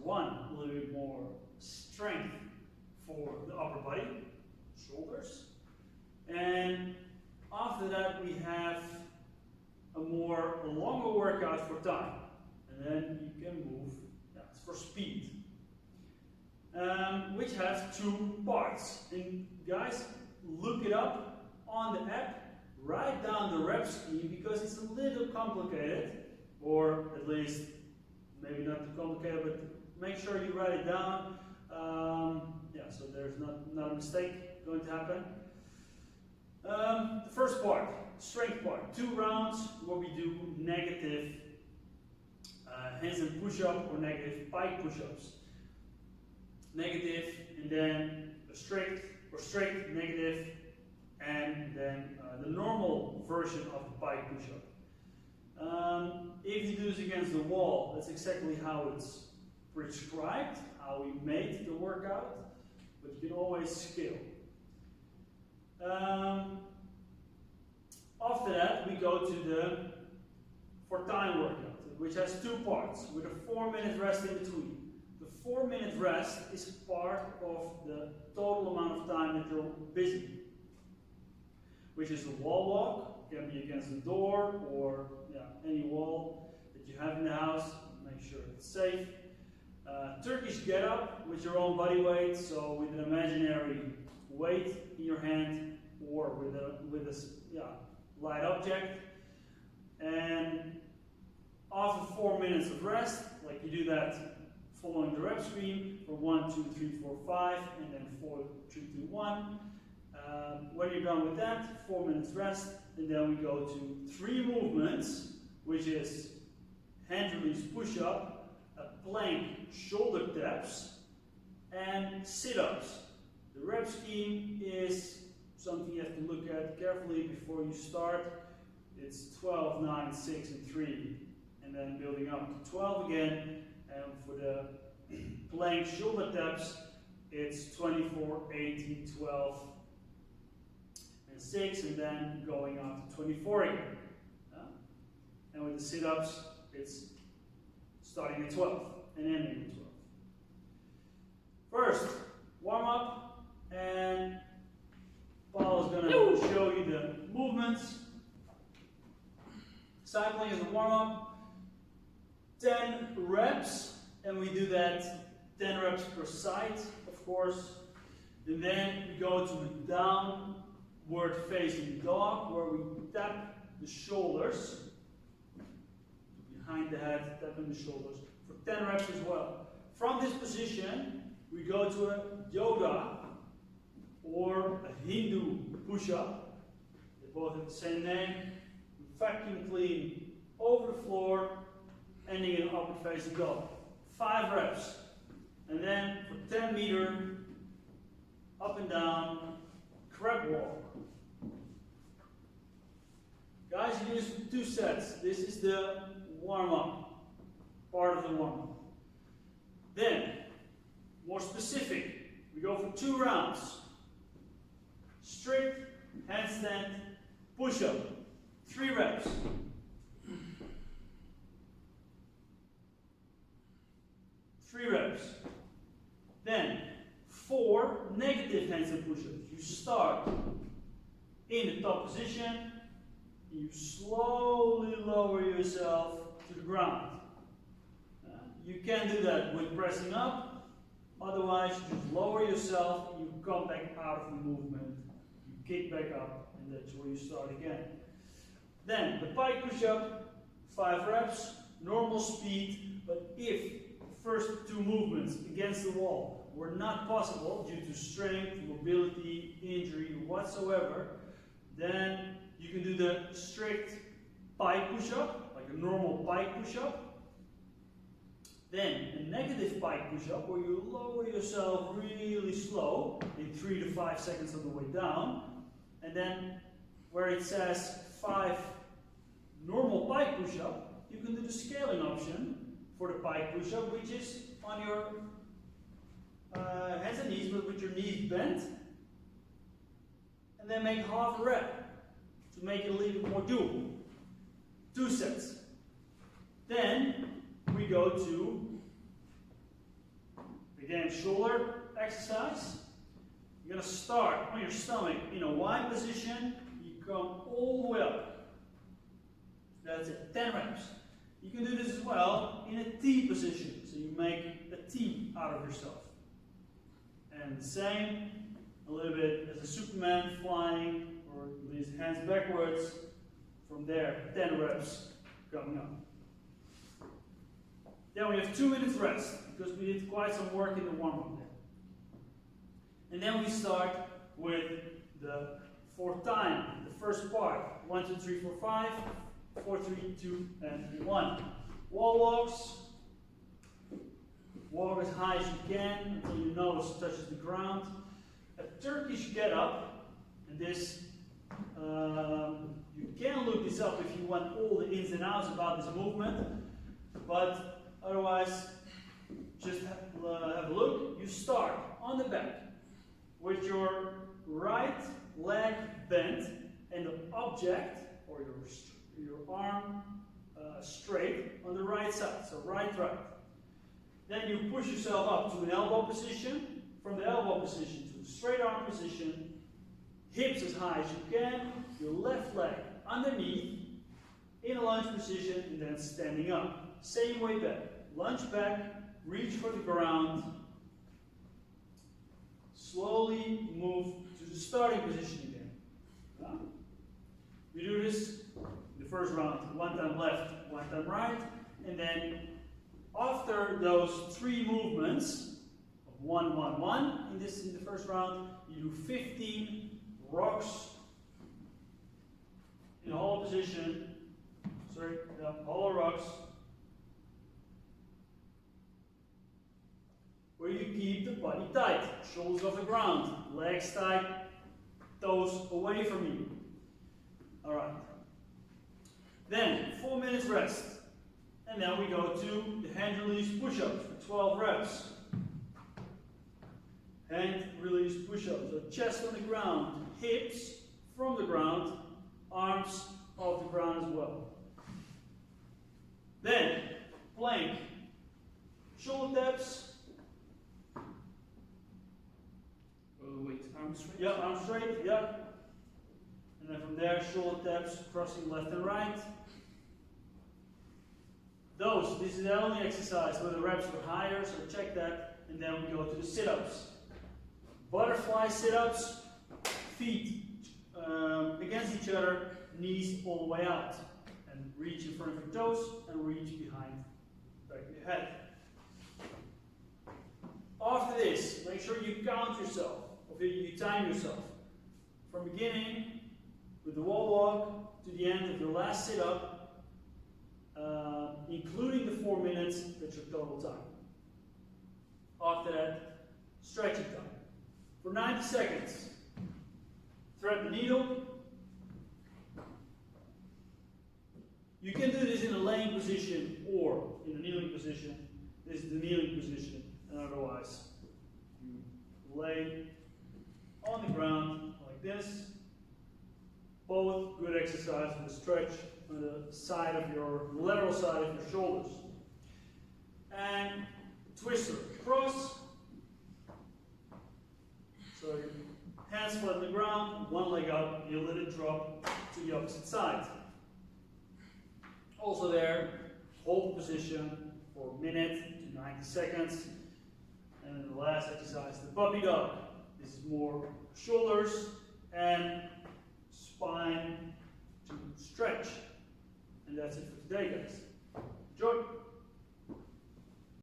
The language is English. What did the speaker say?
One, a little bit more strength for the upper body, shoulders. And after that we have a longer workout for time. And then you can move, it's for speed. Which has two parts. And guys, look it up on the app, write down the rep scheme because it's a little complicated, or at least maybe not too complicated, but make sure you write it down. So there's not a mistake going to happen. The first part, strength part, 2 rounds where we do negative handstand push-up or negative pike push-ups. Negative, and then a straight or straight, negative, and then the normal version of the pike push-up. If you do this against the wall, that's exactly how it's prescribed, how we made the workout, but you can always scale. After that, we go to the for time workout, which has 2 parts with a 4-minute rest in between. The 4-minute rest is part of the total amount of time that you're busy, which is a wall walk. It can be against the door or any wall that you have in the house. Make sure it's safe. Turkish get up with your own body weight, so with an imaginary weight in your hand or with a light object. And after 4 minutes of rest, like you do that following the rep scheme for 1, 2, 3, 4, 5, and then 4, 3, 2, 1. When you're done with that, 4 minutes rest, and then we go to 3 movements, which is hand release push-up, a plank shoulder taps, and sit-ups. The rep scheme is something you have to look at carefully before you start. It's 12, 9, 6, and 3, and then building up to 12 again. And for the plank shoulder taps, it's 24, 18, 12, and 6, and then going up to 24 again. And with the sit-ups, it's starting at 12 and ending at 12. First, warm up, and Paul is going to show you the movements. Cycling is a warm up. 10 reps, and we do that 10 reps per side, of course. And then we go to a downward facing dog where we tap the shoulders behind the head, tapping the shoulders for 10 reps as well. From this position, we go to a yoga or a Hindu push-up. They both have the same name. Vacuum clean over the floor, ending in upward facing dog. 5 reps. And then for 10 meter, up and down, crab walk. Guys, you do this for 2 sets. This is the warm-up, part of the warm-up. Then, more specific, we go for 2 rounds. Strict handstand push-up. 3 reps. Then 4 negative handstand push-ups. You start in the top position, you slowly lower yourself to the ground. You can do that with pressing up, otherwise you just lower yourself, you come back out of the movement, you kick back up, and that's where you start again. Then the pike push-up, 5 reps, normal speed, but if first 2 movements against the wall were not possible due to strength, mobility, injury, whatsoever, then you can do the strict pike push-up, like a normal pike push-up. Then a negative pike push-up where you lower yourself really slow in 3 to 5 seconds on the way down. And then where it says 5 normal pike push-up, you can do the scaling option for the pike push-up, which is on your hands and knees, but with your knees bent. And then make half a rep to make it a little bit more doable. 2 sets. Then we go to Again, shoulder exercise. You're going to start on your stomach in a wide position. You come all the way up. That's it, 10 reps. You can do this as well in a T position. So you make a T out of yourself. And the same, a little bit as a Superman flying, or with his hands backwards. From there, 10 reps coming up. Then we have 2 minutes rest, because we did quite some work in the warm-up there. And then we start with the fourth time, the first part. 1, 2, 3, 4, 5, 4, 3, 2, and 1. Wall walks. Walk as high as you can until your nose touches the ground. A Turkish get up, and this, you can look this up if you want all the ins and outs about this movement, but otherwise, just have a look. You start on the back with your right leg bent and the object, or your arm, straight on the right side, so right. Then you push yourself up to an elbow position, from the elbow position to the straight arm position, hips as high as you can, your left leg underneath, in a lunge position, and then standing up. Same way back. Lunge back, reach for the ground, slowly move to the starting position again. We do this in the first round, 1 time left, 1 time right, and then after those 3 movements of 1, 1, 1 in the first round, you do 15 rocks in hollow position. Hollow rocks, where you keep the body tight, shoulders off the ground, legs tight, toes away from you. Alright. Then 4 minutes rest. And then we go to the hand release push-ups for 12 reps. Hand release push-ups. So chest on the ground, hips from the ground, arms off the ground as well. Then plank. Shoulder taps. Wait, arms straight? Yeah, arms straight, yeah. And then from there, shoulder taps, crossing left and right. This is the only exercise where the reps were higher, so check that. And then we go to the sit-ups. Butterfly sit-ups, feet against each other, knees all the way out. And reach in front of your toes and reach behind the back of your head. After this, make sure you count yourself, or you time yourself. From beginning, with the wall walk, to the end of your last sit-up, including the 4 minutes, that's your total time. After that, stretching time. For 90 seconds, thread the needle. You can do this in a laying position or in a kneeling position. This is the kneeling position, and otherwise you lay on the ground like this. Both good exercise for the stretch on the side of your lateral side of your shoulders. And twister, cross. So your hands flat on the ground, one leg up, you let it drop to the opposite side. Also there, hold position for a minute to 90 seconds. And then the last exercise, the puppy dog. This is more shoulders and spine to stretch. And that's it for today, guys.